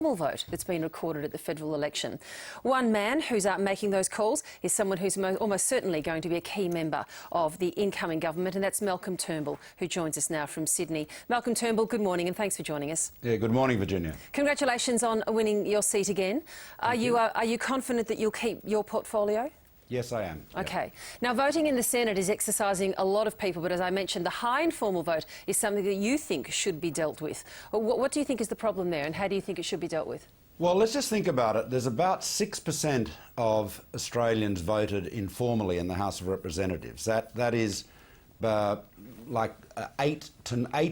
Vote that's been recorded at the federal election. One man who's making those calls is someone who's almost certainly going to be a key member of the incoming government, and that's Malcolm Turnbull, who joins us now from Sydney. Malcolm Turnbull, good morning and thanks for joining us. Yeah, good morning, Virginia. Congratulations on winning your seat again. Are you confident that you'll keep your portfolio? Yes, I am. Okay. Yeah. Now, voting in the Senate is exercising a lot of people, but as I mentioned, the high informal vote is something that you think should be dealt with. What do you think is the problem there, and how do you think it should be dealt with? Well, let's just think about it. There's about 6% of Australians voted informally in the House of Representatives. That is like 8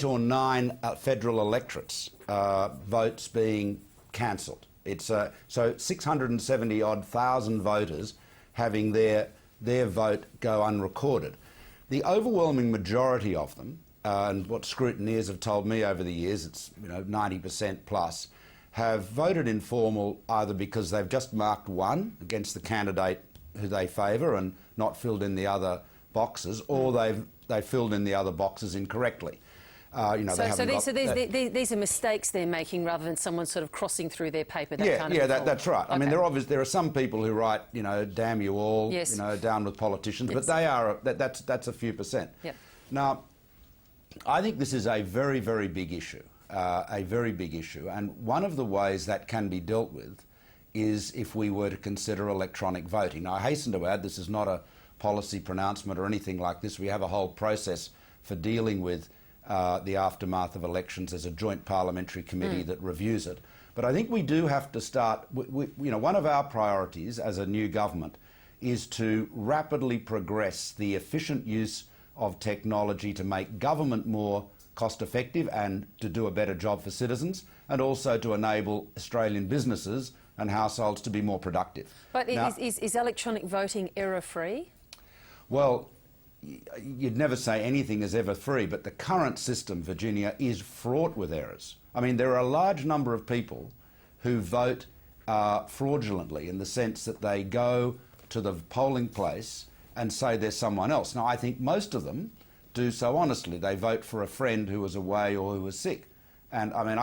or 9 federal electorates votes being cancelled. It's so 670-odd thousand voters having their vote go unrecorded. The overwhelming majority of them, and what scrutineers have told me over the years, it's 90% plus, have voted informal either because they've just marked one against the candidate who they favour and not filled in the other boxes, or they've filled in the other boxes incorrectly. These are mistakes they're making rather than someone sort of crossing through their paper. That's right. Okay. I mean, there are some people who write, damn you all, yes, down with politicians, yes, but that's a few percent. Yep. Now, I think this is a very, very big issue, and one of the ways that can be dealt with is if we were to consider electronic voting. Now, I hasten to add, this is not a policy pronouncement or anything like this. We have a whole process for dealing with the aftermath of elections. There's a joint parliamentary committee that reviews it. But I think we do have to start, one of our priorities as a new government is to rapidly progress the efficient use of technology to make government more cost effective and to do a better job for citizens, and also to enable Australian businesses and households to be more productive. But now, is electronic voting error-free? Well, you'd never say anything is ever free, but the current system, Virginia, is fraught with errors. I mean, there are a large number of people who vote fraudulently, in the sense that they go to the polling place and say they're someone else. Now, I think most of them do so honestly. They vote for a friend who was away or who was sick. And I mean,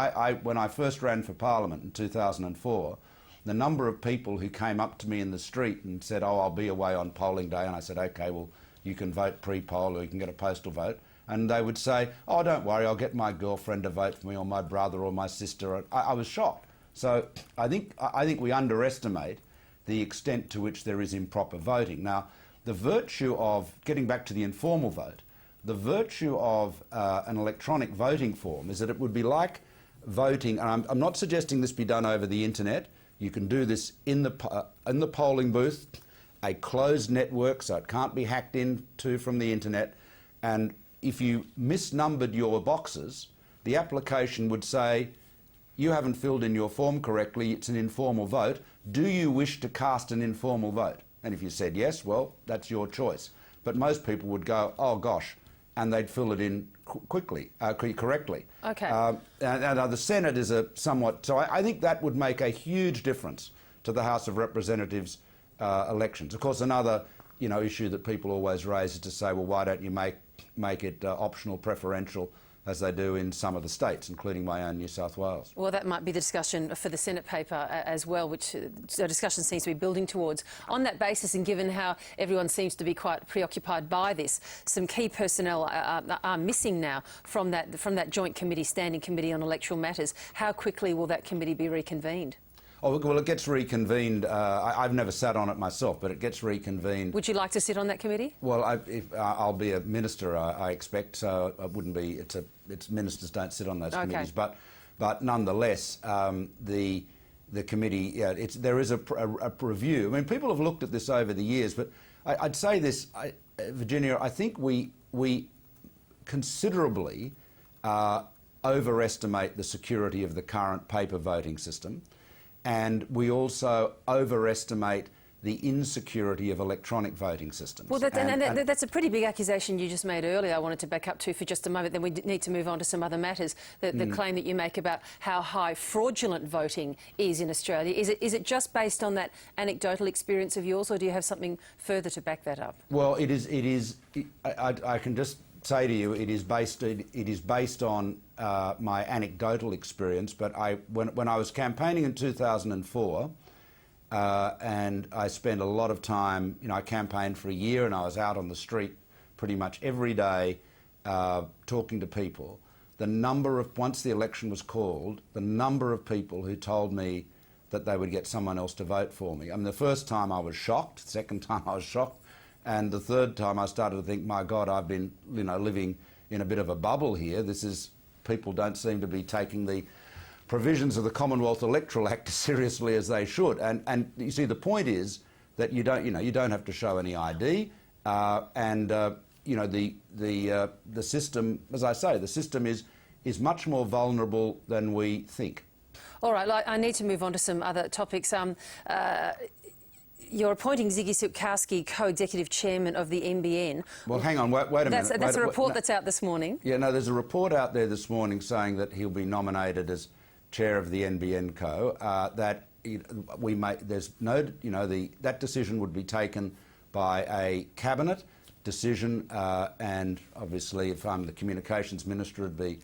when I first ran for Parliament in 2004, the number of people who came up to me in the street and said, "Oh, I'll be away on polling day," and I said, "OK, well, you can vote pre-poll or you can get a postal vote." And they would say, "Oh, don't worry, I'll get my girlfriend to vote for me, or my brother or my sister." I was shocked. So I think we underestimate the extent to which there is improper voting. Now, the virtue of, getting back to the informal vote, the virtue of an electronic voting form is that it would be like voting, and I'm not suggesting this be done over the internet. You can do this in the polling booth, a closed network, so it can't be hacked into from the internet. And if you misnumbered your boxes, the application would say, "You haven't filled in your form correctly, it's an informal vote. Do you wish to cast an informal vote?" And if you said yes, well, that's your choice. But most people would go, "Oh gosh," and they'd fill it in correctly. Okay. Now the Senate is a somewhat... So I think that would make a huge difference to the House of Representatives elections. Of course, another issue that people always raise is to say, well, why don't you make it optional, preferential, as they do in some of the states, including my own New South Wales. Well, that might be the discussion for the Senate paper as well, which the discussion seems to be building towards. On that basis, and given how everyone seems to be quite preoccupied by this, some key personnel are missing now from that joint committee, standing committee on electoral matters. How quickly will that committee be reconvened? Oh, well, it gets reconvened. I've never sat on it myself, but it gets reconvened. Would you like to sit on that committee? Well, I'll be a minister, I expect, so it wouldn't be. It's ministers don't sit on those committees, but nonetheless, the committee. Yeah, there is a review. I mean, people have looked at this over the years, but I'd say this, Virginia. I think we considerably overestimate the security of the current paper voting system. And we also overestimate the insecurity of electronic voting systems. Well, that's a pretty big accusation you just made earlier. I wanted to back up to for just a moment, then we need to move on to some other matters. The claim that you make about how high fraudulent voting is in Australia. Is it just based on that anecdotal experience of yours, or do you have something further to back that up? Well, it is. I can just say to you it is based on my anecdotal experience. But when I was campaigning in 2004, and I spent a lot of time, I campaigned for a year and I was out on the street pretty much every day talking to people. Once the election was called, the number of people who told me that they would get someone else to vote for me. I mean, the first time I was shocked, the second time I was shocked, and the third time I started to think, my God, I've been, living in a bit of a bubble here. People don't seem to be taking the provisions of the Commonwealth Electoral Act as seriously as they should. And you see, the point is that you don't have to show any ID, the system, as I say, the system is much more vulnerable than we think. All right, I need to move on to some other topics. You're appointing Ziggy Sukowski co-executive chairman of the NBN. Well, hang on, wait a minute. That's a report that's out this morning. Yeah, no, there's a report out there this morning saying that he'll be nominated as chair of the NBN Co. That decision would be taken by a cabinet decision, and obviously, if I'm the communications minister, it'd be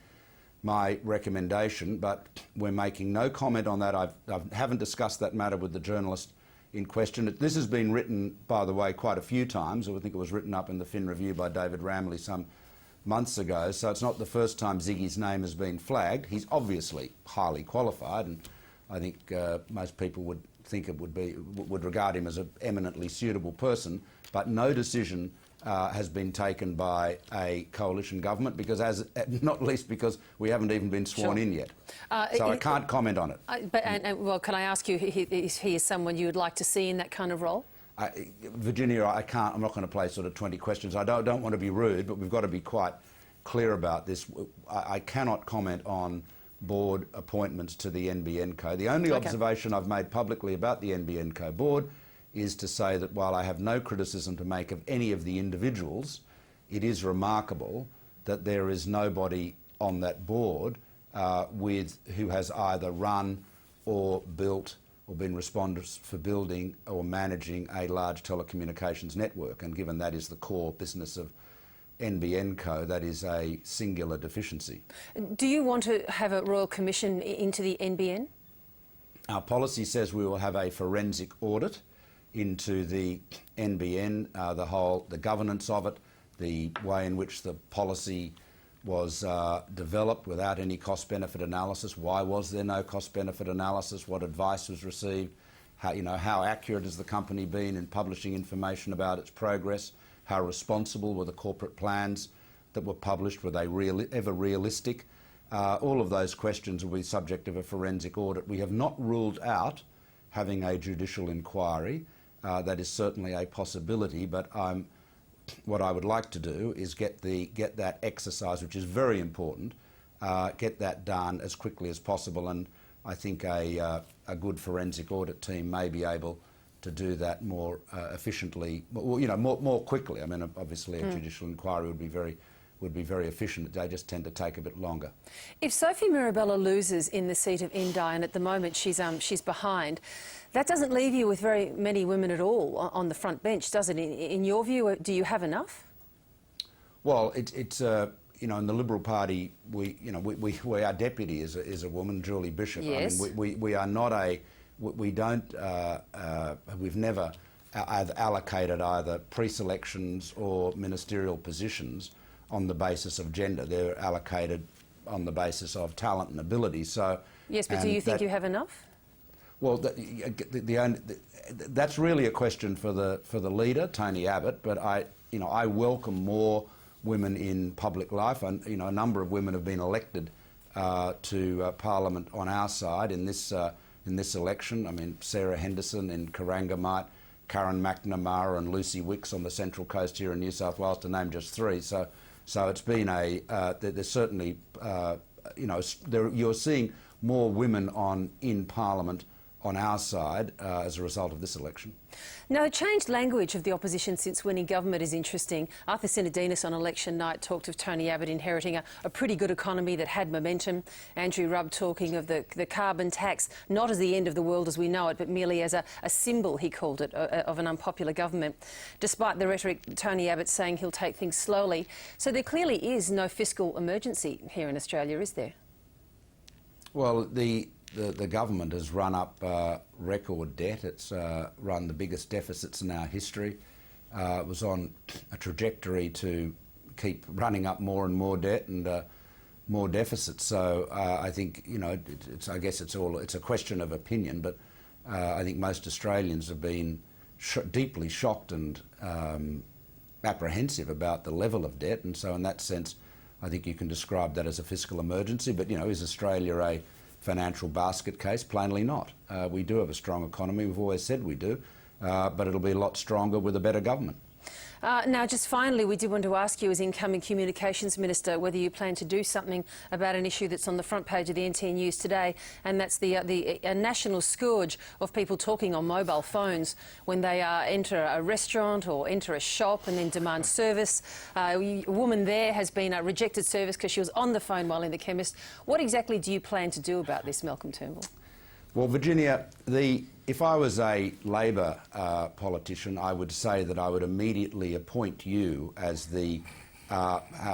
my recommendation. But we're making no comment on that. I haven't discussed that matter with the journalist in question. This has been written, by the way, quite a few times. I think it was written up in the Fin Review by David Ramley some months ago, so it's not the first time Ziggy's name has been flagged. He's obviously highly qualified, and I think most people would think would regard him as an eminently suitable person, but no decision has been taken by a coalition government, not least because we haven't even been sworn in yet. So I can't comment on it. Well, can I ask you, is he someone you would like to see in that kind of role? Virginia, I'm not going to play sort of 20 questions. I don't want to be rude, but we've got to be quite clear about this. I cannot comment on board appointments to the NBN Co. The only observation I've made publicly about the NBN Co board is to say that while I have no criticism to make of any of the individuals, it is remarkable that there is nobody on that board who has either run or built or been responsible for building or managing a large telecommunications network. And given that is the core business of NBN Co, that is a singular deficiency. Do you want to have a Royal Commission into the NBN? Our policy says we will have a forensic audit into the NBN, the governance of it, the way in which the policy was developed without any cost-benefit analysis. Why was there no cost-benefit analysis? What advice was received? How accurate has the company been in publishing information about its progress? How responsible were the corporate plans that were published? Were they ever realistic? All of those questions will be subject of a forensic audit. We have not ruled out having a judicial inquiry. That is certainly a possibility, but what I would like to do is get that exercise, which is very important, get that done as quickly as possible, and I think a good forensic audit team may be able to do that more efficiently, more quickly. I mean, obviously a judicial inquiry would be very efficient. They just tend to take a bit longer. If Sophie Mirabella loses in the seat of Indi, and at the moment she's behind, that doesn't leave you with very many women at all on the front bench, does it? In your view, do you have enough? Well, it's in the Liberal Party, our deputy is a woman, Julie Bishop. Yes. I mean, we are not we've never allocated either pre-selections or ministerial positions on the basis of gender. They're allocated on the basis of talent and ability. So yes, but do you think you have enough? Well, that's really a question for the leader, Tony Abbott. But I welcome more women in public life, and a number of women have been elected to Parliament on our side in this election. I mean, Sarah Henderson in Corangamite, Karen McNamara, and Lucy Wicks on the Central Coast here in New South Wales, to name just three. So it's been there's certainly you're seeing more women in Parliament on our side as a result of this election. No, changed language of the opposition since winning government is interesting. Arthur Sinodinos on election night talked of Tony Abbott inheriting a pretty good economy that had momentum. Andrew Rubb talking of the carbon tax, not as the end of the world as we know it, but merely as a symbol, he called it, of an unpopular government. Despite the rhetoric, Tony Abbott saying he'll take things slowly. So there clearly is no fiscal emergency here in Australia, is there? Well, the government has run up record debt. It's run the biggest deficits in our history. It was on a trajectory to keep running up more and more debt and more deficits. So I think, you know, I guess it's a question of opinion, but I think most Australians have been deeply shocked and apprehensive about the level of debt. And so in that sense, I think you can describe that as a fiscal emergency. But, you know, is Australia a financial basket case? Plainly not. We do have a strong economy. We've always said we do, but it'll be a lot stronger with a better government. Now, just finally, we did want to ask you as incoming Communications Minister whether you plan to do something about an issue that's on the front page of the NT News today, and that's the national scourge of people talking on mobile phones when they enter a restaurant or enter a shop and then demand service. A woman there has been rejected service because she was on the phone while in the chemist. What exactly do you plan to do about this, Malcolm Turnbull? Well, Virginia, if I was a Labor politician, I would say that I would immediately appoint you as the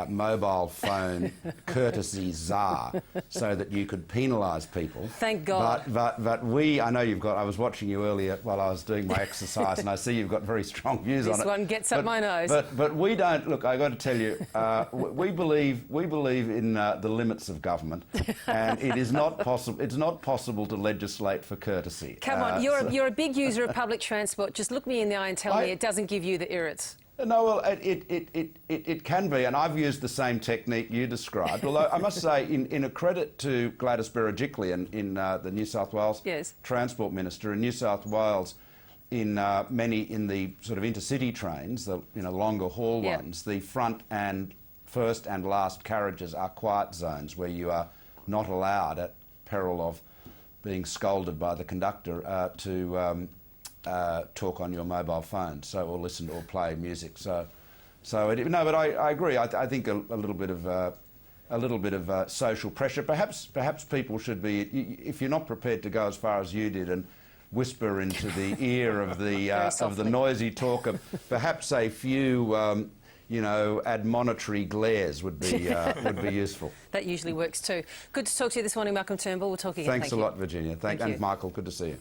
mobile phone courtesy czar, so that you could penalise people. Thank God. But I know you've got. I was watching you earlier while I was doing my exercise, and I see you've got very strong views on it. This one gets up my nose. But we don't. Look, I got to tell you, we believe in the limits of government, and it is not possible. It's not possible to legislate for courtesy. Come on, you're a big user of public transport. Just look me in the eye and tell me it doesn't give you the irrits. No, well, it can be, and I've used the same technique you described. Although I must say, in a credit to Gladys Berejiklian in the New South Wales Transport Minister, in New South Wales, in the sort of intercity trains, the longer haul ones, the first and last carriages are quiet zones where you are not allowed, at peril of being scolded by the conductor, to talk on your mobile phone, or listen or play music. But I agree. I think a little bit of social pressure. Perhaps people should be. If you're not prepared to go as far as you did and whisper into the ear of the noisy talker, perhaps a few admonitory glares would be useful. That usually works too. Good to talk to you this morning, Malcolm Turnbull. We'll talk again. Thanks a lot, Virginia. Thank you. And Michael, good to see you.